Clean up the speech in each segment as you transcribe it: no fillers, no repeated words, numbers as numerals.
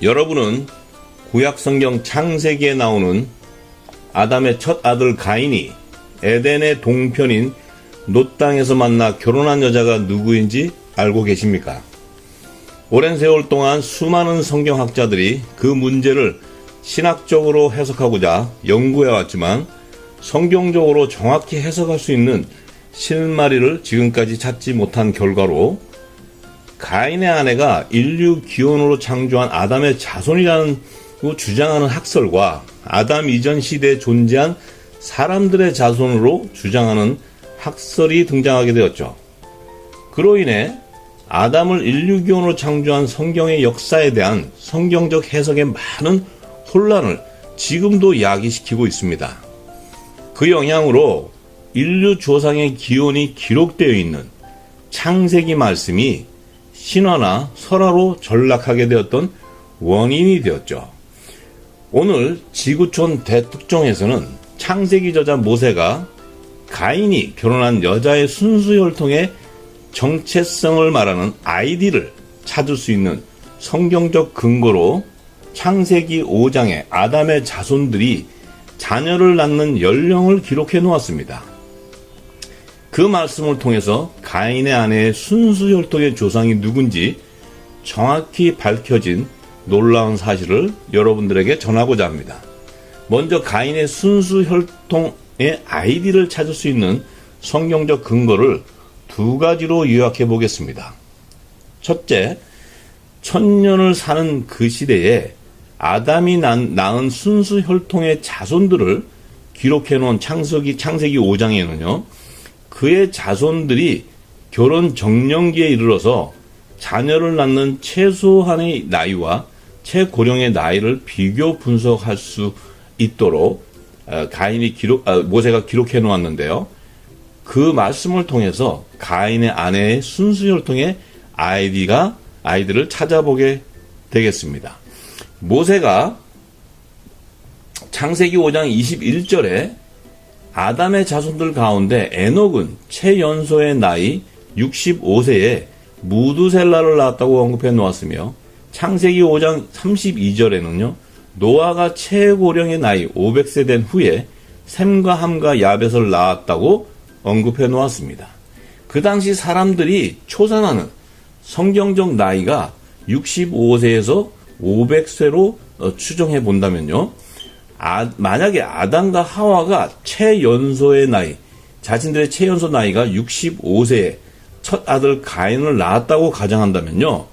여러분은 구약성경 창세기에 나오는 아담의 첫 아들 가인이 에덴의 동편인 놋 땅에서 만나 결혼한 여자가 누구인지 알고 계십니까? 오랜 세월 동안 수많은 성경학자들이 그 문제를 신학적으로 해석하고자 연구해왔지만 성경적으로 정확히 해석할 수 있는 실마리를 지금까지 찾지 못한 결과로 가인의 아내가 인류 기원으로 창조한 아담의 자손이라는 주장하는 학설과 아담 이전 시대에 존재한 사람들의 자손으로 주장하는 학설이 등장하게 되었죠. 그로 인해 아담을 인류 기원으로 창조한 성경의 역사에 대한 성경적 해석에 많은 혼란을 지금도 야기시키고 있습니다. 그 영향으로 인류 조상의 기원이 기록되어 있는 창세기 말씀이 신화나 설화로 전락하게 되었던 원인이 되었죠. 오늘 지구촌 대특종에서는 창세기 저자 모세가 가인이 결혼한 여자의 순수 혈통의 정체성을 말하는 아이디를 찾을 수 있는 성경적 근거로 창세기 5장의 아담의 자손들이 자녀를 낳는 연령을 기록해 놓았습니다. 그 말씀을 통해서 가인의 아내의 순수 혈통의 조상이 누군지 정확히 밝혀진 놀라운 사실을 여러분들에게 전하고자 합니다. 먼저 가인의 순수 혈통의 아이디를 찾을 수 있는 성경적 근거를 두 가지로 요약해 보겠습니다. 첫째, 천년을 사는 그 시대에 아담이 낳은 순수 혈통의 자손들을 기록해 놓은 창세기 5장에는요, 그의 자손들이 결혼 정년기에 이르러서 자녀를 낳는 최소한의 나이와 최고령의 나이를 비교 분석할 수 있도록 모세가 기록해 놓았는데요. 그 말씀을 통해서 가인의 아내의 순수 혈통의 아이들을 찾아보게 되겠습니다. 모세가 창세기 5장 21절에 아담의 자손들 가운데 에녹은 최연소의 나이 65세에 무두셀라를 낳았다고 언급해 놓았으며 창세기 5장 32절에는요. 노아가 최고령의 나이 500세 된 후에 셈과 함과 야벳을 낳았다고 언급해 놓았습니다. 그 당시 사람들이 초산하는 성경적 나이가 65세에서 500세로 추정해 본다면요. 만약에 아담과 하와가 최연소의 나이, 자신들의 최연소 나이가 65세에 첫 아들 가인을 낳았다고 가정한다면요.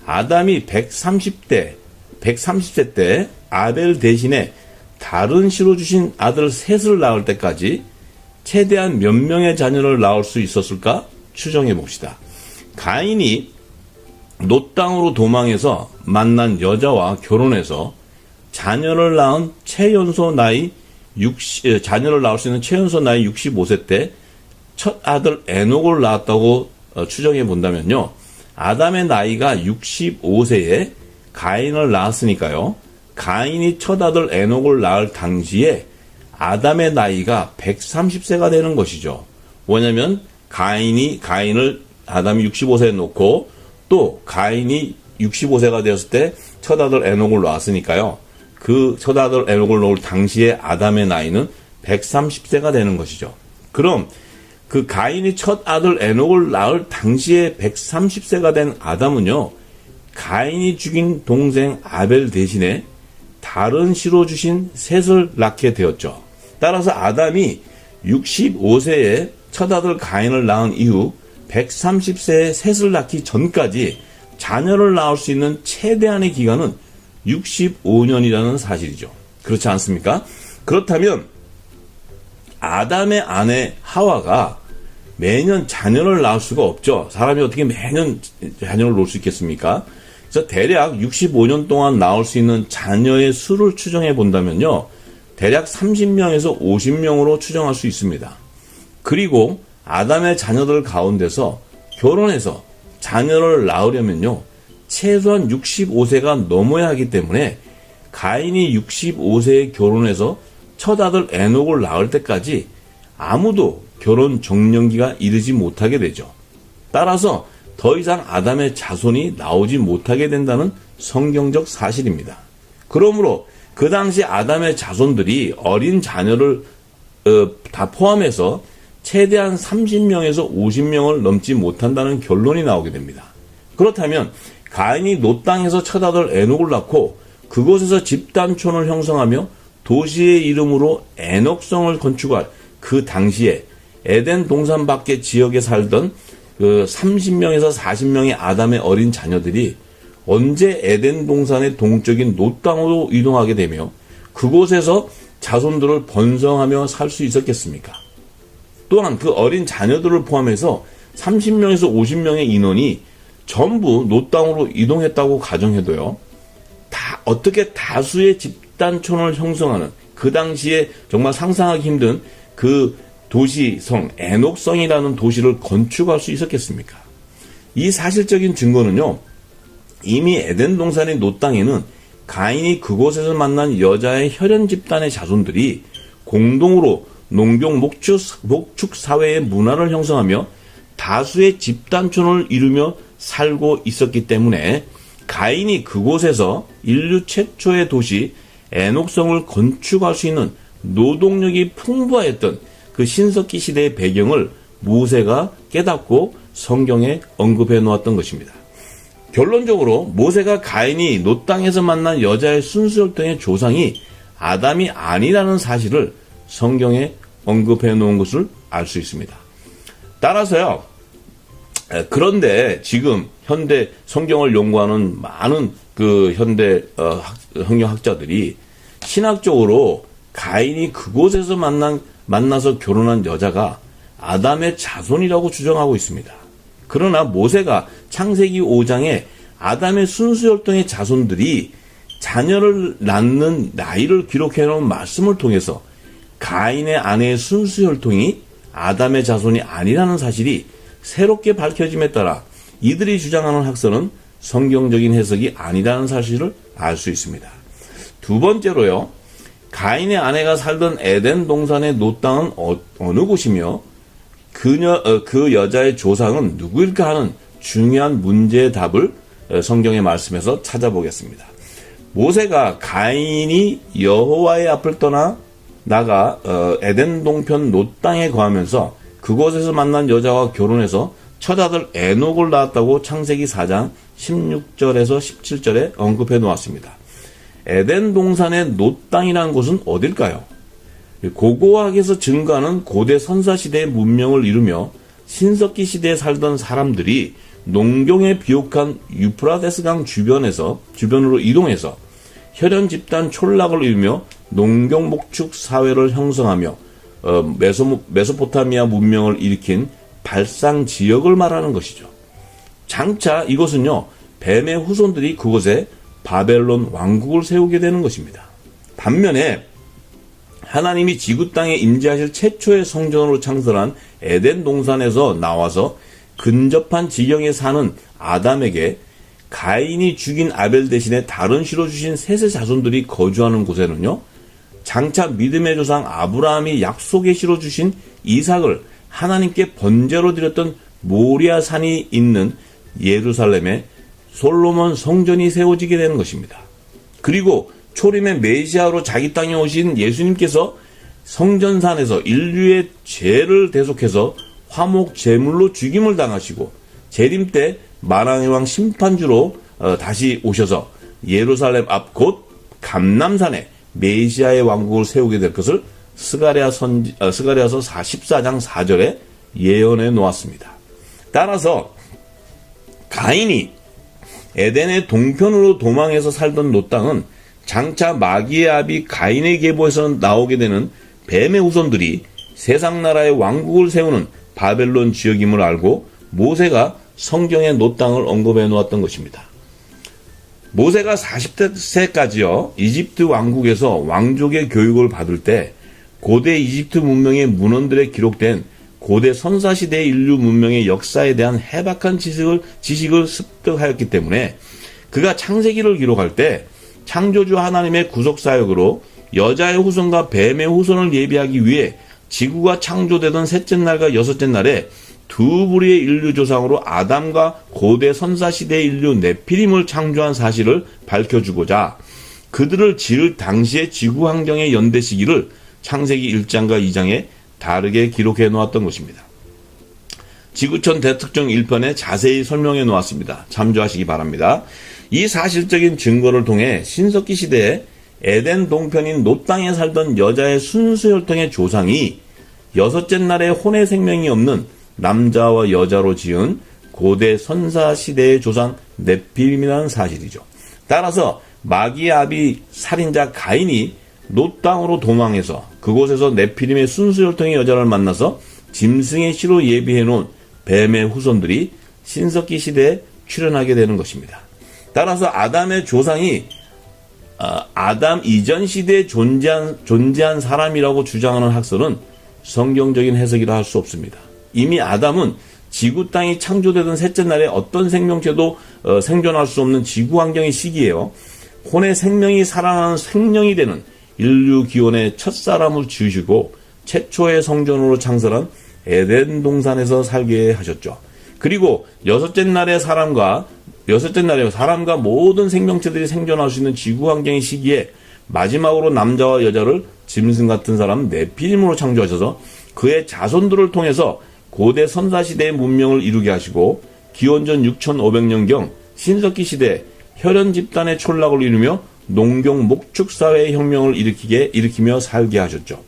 아담이 130세 때 아벨 대신에 다른 씨로 주신 아들 셋을 낳을 때까지 최대한 몇 명의 자녀를 낳을 수 있었을까 추정해 봅시다. 가인이 놋 땅으로 도망해서 만난 여자와 결혼해서 자녀를 낳을 수 있는 최연소 나이 65세 때 첫 아들 에녹을 낳았다고 추정해 본다면요. 아담의 나이가 65세에 가인을 낳았으니까요. 가인이 첫 아들 에녹을 낳을 당시에 아담의 나이가 130세가 되는 것이죠. 왜냐하면 가인을 아담이 65세에 놓고 또 가인이 65세가 되었을 때 첫 아들 에녹을 낳았으니까요. 그 첫 아들 에녹을 놓을 당시에 아담의 나이는 130세가 되는 것이죠. 그럼 그 가인이 첫 아들 에녹을 낳을 당시에 130세가 된 아담은요. 가인이 죽인 동생 아벨 대신에 다른 씨로 주신 셋을 낳게 되었죠. 따라서 아담이 65세에 첫 아들 가인을 낳은 이후 130세에 셋을 낳기 전까지 자녀를 낳을 수 있는 최대한의 기간은 65년이라는 사실이죠. 그렇지 않습니까? 그렇다면 아담의 아내 하와가 매년 자녀를 낳을 수가 없죠. 사람이 어떻게 매년 자녀를 놓을 수 있겠습니까? 그래서 대략 65년 동안 낳을 수 있는 자녀의 수를 추정해 본다면요. 대략 30명에서 50명으로 추정할 수 있습니다. 그리고 아담의 자녀들 가운데서 결혼해서 자녀를 낳으려면요. 최소한 65세가 넘어야 하기 때문에 가인이 65세에 결혼해서 첫 아들 에녹을 낳을 때까지 아무도 결혼 정년기가 이르지 못하게 되죠. 따라서 더 이상 아담의 자손이 나오지 못하게 된다는 성경적 사실입니다. 그러므로 그 당시 아담의 자손들이 어린 자녀를 다 포함해서 최대한 30명에서 50명을 넘지 못한다는 결론이 나오게 됩니다. 그렇다면 가인이 노 땅에서 첫 아들 에녹을 낳고 그곳에서 집단촌을 형성하며 도시의 이름으로 에녹성을 건축할 그 당시에 에덴 동산 밖의 지역에 살던 그 30명에서 40명의 아담의 어린 자녀들이 언제 에덴 동산의 동쪽인 노 땅으로 이동하게 되며 그곳에서 자손들을 번성하며 살 수 있었겠습니까? 또한 그 어린 자녀들을 포함해서 30명에서 50명의 인원이 전부 노 땅으로 이동했다고 가정해도요. 어떻게 다수의 집단촌을 형성하는 그 당시에 정말 상상하기 힘든 그 도시성, 에녹성이라는 도시를 건축할 수 있었겠습니까? 이 사실적인 증거는요. 이미 에덴 동산의 노 땅에는 가인이 그곳에서 만난 여자의 혈연 집단의 자손들이 공동으로 농경 목축 사회의 문화를 형성하며 다수의 집단촌을 이루며 살고 있었기 때문에 가인이 그곳에서 인류 최초의 도시 에녹성을 건축할 수 있는 노동력이 풍부하였던 그 신석기 시대의 배경을 모세가 깨닫고 성경에 언급해 놓았던 것입니다. 결론적으로 모세가 가인이 노 땅에서 만난 여자의 순수혈통의 조상이 아담이 아니라는 사실을 성경에 언급해 놓은 것을 알 수 있습니다. 따라서요. 그런데 지금 현대 성경을 연구하는 많은 그 현대 성경학자들이 신학적으로 가인이 그곳에서 만나서 결혼한 여자가 아담의 자손이라고 주장하고 있습니다. 그러나 모세가 창세기 5장에 아담의 순수혈통의 자손들이 자녀를 낳는 나이를 기록해 놓은 말씀을 통해서 가인의 아내의 순수혈통이 아담의 자손이 아니라는 사실이 새롭게 밝혀짐에 따라 이들이 주장하는 학설은 성경적인 해석이 아니라는 사실을 알 수 있습니다. 두 번째로요. 가인의 아내가 살던 에덴 동산의 노 땅은 어느 곳이며 그 여자의 조상은 누구일까 하는 중요한 문제의 답을 성경의 말씀에서 찾아보겠습니다. 모세가 가인이 여호와의 앞을 떠나 나가 에덴 동편 노 땅에 거하면서 그곳에서 만난 여자와 결혼해서 첫 아들 에녹을 낳았다고 창세기 4장 16절에서 17절에 언급해 놓았습니다. 에덴 동산의 노 땅이라는 곳은 어딜까요? 고고학에서 증거하는 고대 선사시대의 문명을 이루며 신석기 시대에 살던 사람들이 농경에 비옥한 유프라데스강 주변으로 이동해서 혈연 집단 촌락을 이루며 농경 목축 사회를 형성하며 메소포타미아 문명을 일으킨 발상 지역을 말하는 것이죠. 장차 이곳은요, 뱀의 후손들이 그곳에 바벨론 왕국을 세우게 되는 것입니다. 반면에 하나님이 지구 땅에 임재하실 최초의 성전으로 창설한 에덴 동산에서 나와서 근접한 지경에 사는 아담에게 가인이 죽인 아벨 대신에 다른 씨로 주신 셋의 자손들이 거주하는 곳에는요, 장차 믿음의 조상 아브라함이 약속의 씨로 주신 이삭을 하나님께 번제로 드렸던 모리아 산이 있는 예루살렘에 솔로몬 성전이 세워지게 되는 것입니다. 그리고 초림의 메시아로 자기 땅에 오신 예수님께서 성전산에서 인류의 죄를 대속해서 화목 제물로 죽임을 당하시고 재림 때 만왕의 왕 심판주로 다시 오셔서 예루살렘 앞 곧 감람산에 메시아의 왕국을 세우게 될 것을 스가랴서 14장 4절에 예언해 놓았습니다. 따라서 가인이 에덴의 동편으로 도망해서 살던 노 땅은 장차 마귀의 아비 가인의 계보에서 나오게 되는 뱀의 후손들이 세상 나라의 왕국을 세우는 바벨론 지역임을 알고 모세가 성경의 노 땅을 언급해 놓았던 것입니다. 모세가 40세까지요 이집트 왕국에서 왕족의 교육을 받을 때 고대 이집트 문명의 문헌들에 기록된 고대 선사시대 인류 문명의 역사에 대한 해박한 지식을 습득하였기 때문에 그가 창세기를 기록할 때 창조주 하나님의 구속사역으로 여자의 후손과 뱀의 후손을 예비하기 위해 지구가 창조되던 셋째 날과 여섯째 날에 두 부류의 인류 조상으로 아담과 고대 선사시대의 인류 네피림을 창조한 사실을 밝혀주고자 그들을 지을 당시의 지구 환경의 연대 시기를 창세기 1장과 2장에 다르게 기록해 놓았던 것입니다. 지구촌 대특종 1편에 자세히 설명해 놓았습니다. 참조하시기 바랍니다. 이 사실적인 증거를 통해 신석기 시대에 에덴 동편인 노 땅에 살던 여자의 순수혈통의 조상이 여섯째 날에 혼의 생명이 없는 남자와 여자로 지은 고대 선사 시대의 조상 네피림이라는 사실이죠. 따라서 마귀의 아비 살인자 가인이 노 땅으로 도망해서 그곳에서 네피림의 순수혈통의 여자를 만나서 짐승의 씨로 예비해 놓은 뱀의 후손들이 신석기 시대에 출현하게 되는 것입니다. 따라서 아담의 조상이 아담 이전 시대에 존재한 사람이라고 주장하는 학설은 성경적인 해석이라 할 수 없습니다. 이미 아담은 지구 땅이 창조되던 셋째 날에 어떤 생명체도 생존할 수 없는 지구 환경의 시기에요. 혼의 생명이 살아나는 생명이 되는 인류 기원의 첫사람을 지으시고 최초의 성전으로 창설한 에덴 동산에서 살게 하셨죠. 그리고 여섯째 날에 사람과 모든 생명체들이 생존할 수 있는 지구 환경의 시기에 마지막으로 남자와 여자를 짐승 같은 사람 네피림으로 창조하셔서 그의 자손들을 통해서 고대 선사시대의 문명을 이루게 하시고 기원전 6500년경 신석기 시대 혈연 집단의 촌락을 이루며 농경 목축사회의 혁명을 일으키며 살게 하셨죠.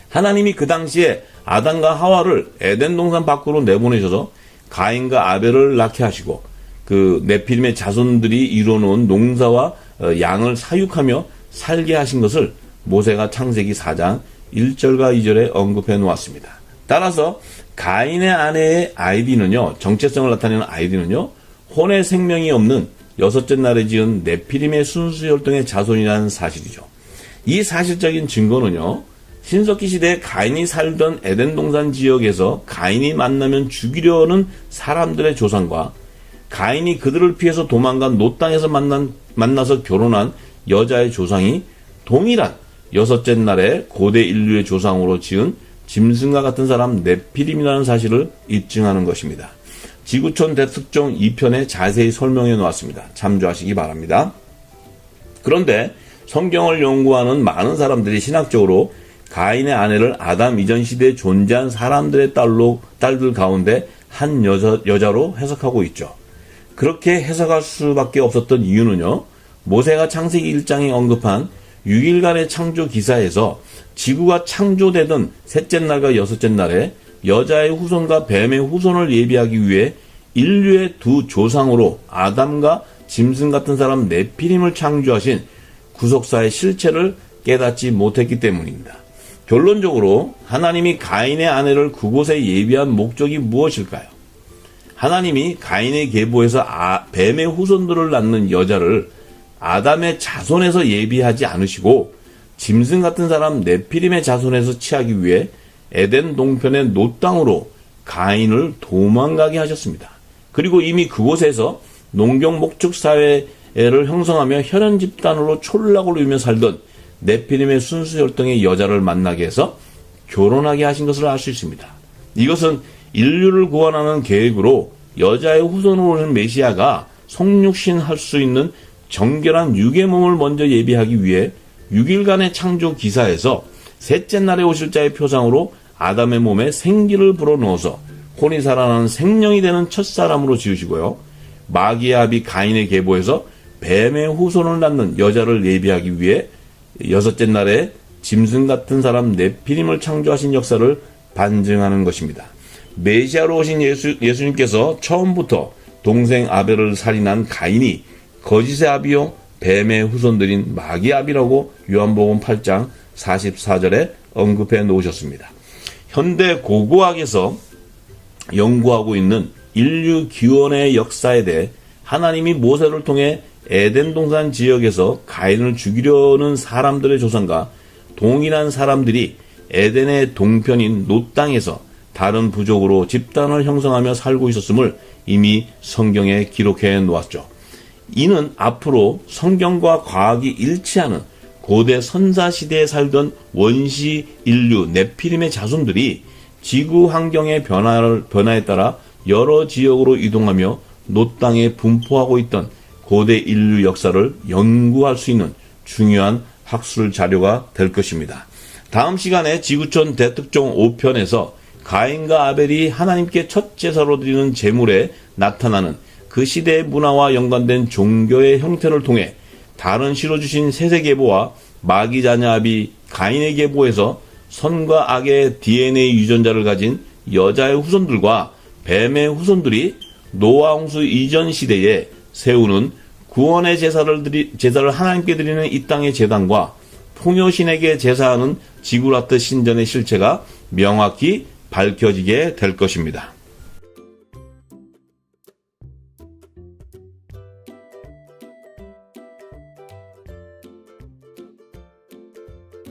하나님이 그 당시에 아담과 하와를 에덴 동산 밖으로 내보내셔서 가인과 아벨을 낳게 하시고 그 네피림의 자손들이 이루어놓은 농사와 양을 사육하며 살게 하신 것을 모세가 창세기 4장 1절과 2절에 언급해 놓았습니다. 따라서 가인의 아내의 아이디는요, 정체성을 나타내는 아이디는요, 혼의 생명이 없는 여섯째 날에 지은 네피림의 순수혈통의 자손이라는 사실이죠. 이 사실적인 증거는요, 신석기 시대에 가인이 살던 에덴 동산 지역에서 가인이 만나면 죽이려는 사람들의 조상과 가인이 그들을 피해서 도망간 노 땅에서 만나서 결혼한 여자의 조상이 동일한 여섯째 날에 고대 인류의 조상으로 지은 짐승과 같은 사람 네피림이라는 사실을 입증하는 것입니다. 지구촌 대특종 2편에 자세히 설명해 놓았습니다. 참조하시기 바랍니다. 그런데 성경을 연구하는 많은 사람들이 신학적으로 가인의 아내를 아담 이전 시대에 존재한 사람들의 딸들 가운데 한 여자로 해석하고 있죠. 그렇게 해석할 수밖에 없었던 이유는요, 모세가 창세기 1장에 언급한 6일간의 창조 기사에서 지구가 창조되던 셋째 날과 여섯째 날에 여자의 후손과 뱀의 후손을 예비하기 위해 인류의 두 조상으로 아담과 짐승 같은 사람 네피림을 창조하신 구속사의 실체를 깨닫지 못했기 때문입니다. 결론적으로 하나님이 가인의 아내를 그곳에 예비한 목적이 무엇일까요? 하나님이 가인의 계보에서 뱀의 후손들을 낳는 여자를 아담의 자손에서 예비하지 않으시고 짐승 같은 사람 네피림의 자손에서 취하기 위해 에덴 동편의 노 땅으로 가인을 도망가게 하셨습니다. 그리고 이미 그곳에서 농경 목축 사회를 형성하며 혈연 집단으로 촌락을 이루며 살던 네피림의 순수 혈통의 여자를 만나게 해서 결혼하게 하신 것을 알 수 있습니다. 이것은 인류를 구원하는 계획으로 여자의 후손으로 오는 메시아가 성육신할 수 있는 정결한 육의 몸을 먼저 예비하기 위해 6일간의 창조 기사에서 셋째 날에 오실 자의 표상으로 아담의 몸에 생기를 불어넣어서 혼이 살아나는 생명이 되는 첫사람으로 지으시고요. 마귀의 아비 가인의 계보에서 뱀의 후손을 낳는 여자를 예비하기 위해 여섯째 날에 짐승 같은 사람 네피림을 창조하신 역사를 반증하는 것입니다. 메시아로 오신 예수님께서 처음부터 동생 아벨을 살인한 가인이 거짓의 아비요 뱀의 후손들인 마귀의 아비라고 요한복음 8장 44절에 언급해 놓으셨습니다. 현대 고고학에서 연구하고 있는 인류 기원의 역사에 대해 하나님이 모세를 통해 에덴 동산 지역에서 가인을 죽이려는 사람들의 조상과 동일한 사람들이 에덴의 동편인 노 땅에서 다른 부족으로 집단을 형성하며 살고 있었음을 이미 성경에 기록해 놓았죠. 이는 앞으로 성경과 과학이 일치하는 고대 선사 시대에 살던 원시 인류 네피림의 자손들이 지구 환경의 변화에 따라 여러 지역으로 이동하며 노 땅에 분포하고 있던 고대 인류 역사를 연구할 수 있는 중요한 학술 자료가 될 것입니다. 다음 시간에 지구촌 대특종 5편에서 가인과 아벨이 하나님께 첫 제사로 드리는 제물에 나타나는 그 시대의 문화와 연관된 종교의 형태를 통해 다른 시로 주신 셋의 계보와 마귀 자녀 아비 가인의 계보에서 선과 악의 DNA 유전자를 가진 여자의 후손들과 뱀의 후손들이 노아 홍수 이전 시대에 세우는 구원의 제사를 하나님께 드리는 이 땅의 제단과 풍요신에게 제사하는 지구라트 신전의 실체가 명확히 밝혀지게 될 것입니다.